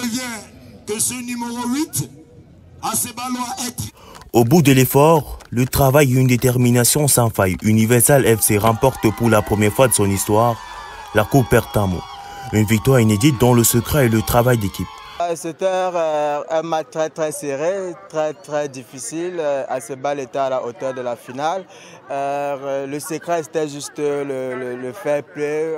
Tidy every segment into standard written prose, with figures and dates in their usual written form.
prévient que ce numéro 8, Asebalois, est... Au bout de l'effort, le travail et une détermination sans faille, Universal FC remporte pour la première fois de son histoire la Coupe Pertamo. Une victoire inédite dont le secret est le travail d'équipe. C'était un match très serré, très difficile. Asebal était à la hauteur de la finale. Le secret c'était juste le fair play,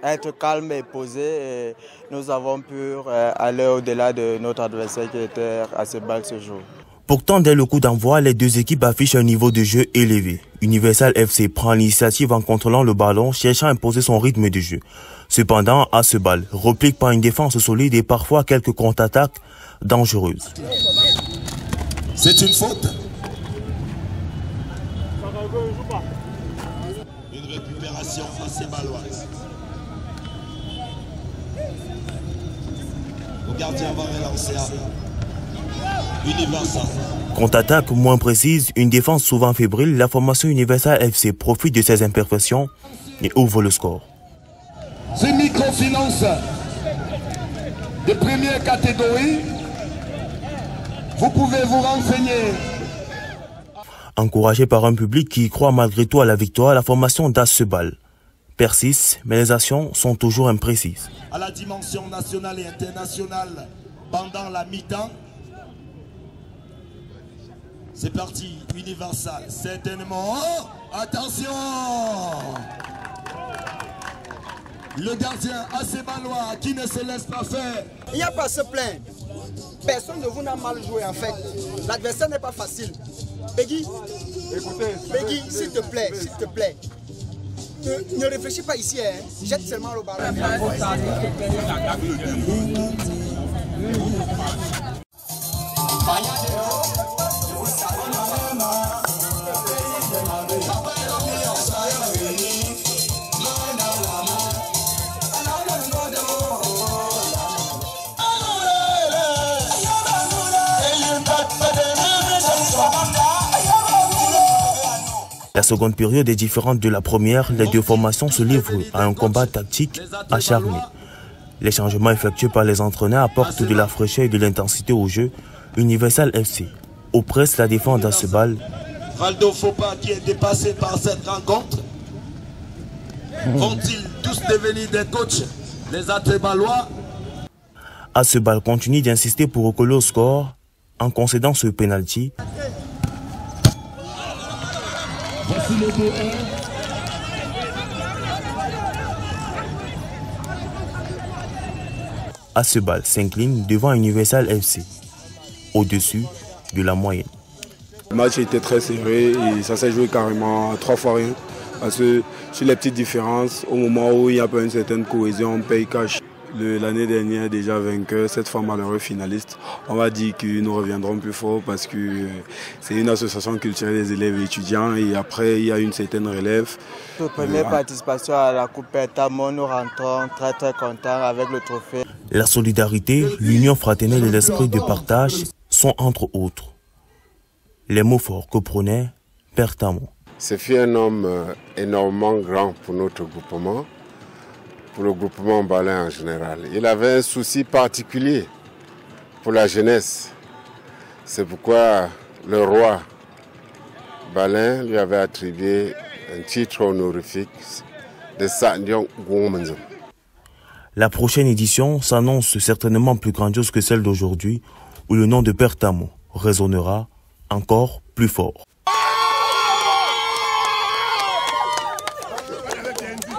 être calme et posé. Et nous avons pu aller au-delà de notre adversaire qui était Asebal ce jour. Pourtant, dès le coup d'envoi, les deux équipes affichent un niveau de jeu élevé. Universal FC prend l'initiative en contrôlant le ballon, cherchant à imposer son rythme de jeu. Cependant, Asebal replique par une défense solide et parfois quelques contre-attaques dangereuses. C'est une faute. Une récupération asebaloise. Le gardien va relancer Universal. Contre-attaque moins précise, une défense souvent fébrile, la formation Universal FC profite de ses imperfections et ouvre le score. C'est microfinance de première catégorie. Vous pouvez vous renseigner. Encouragé par un public qui croit malgré tout à la victoire, la formation d'Asebal persiste, mais les actions sont toujours imprécises. À la dimension nationale et internationale pendant la mi-temps. C'est parti, Universal, certainement. Oh, attention! Le gardien Asebalois qui ne se laisse pas faire. Il n'y a pas à se plaindre. Personne de vous n'a mal joué en fait. L'adversaire n'est pas facile. Peggy, écoutez, Peggy, s'il te plaît. Ne réfléchis pas ici, hein. Jette seulement le ballon. La seconde période est différente de la première. Les deux formations se livrent à un combat tactique acharné. Les changements effectués par les entraîneurs apportent de la fraîcheur et de l'intensité au jeu. Universal FC oppresse la défense d'Asebal. Valdo Fopa qui est dépassé par cette rencontre. Vont-ils tous devenir des coachs, les Asebalois? Asebal continue d'insister pour recoller au score en concédant ce penalty. Voici le 2-1. Asebal s'incline devant Universal FC, au-dessus de la moyenne. Le match était très serré et ça s'est joué carrément 3 fois rien. Parce que sur les petites différences, au moment où il n'y a pas une certaine cohésion, on paye cash. L'année dernière, déjà vainqueur, cette fois malheureux finaliste. On va dire que nous reviendrons plus fort parce que c'est une association culturelle des élèves et étudiants et après il y a une certaine relève. Notre première participation à la Coupe Pertamo, nous rentrons très contents avec le trophée. La solidarité, l'union fraternelle et l'esprit de partage sont entre autres les mots forts que prenait Pertamo. Ce fut un homme énormément grand pour notre groupement. Pour le groupement Balin en général. Il avait un souci particulier pour la jeunesse. C'est pourquoi le roi Balin lui avait attribué un titre honorifique de Sanyong Goumenzo. La prochaine édition s'annonce certainement plus grandiose que celle d'aujourd'hui, où le nom de Pertamo résonnera encore plus fort.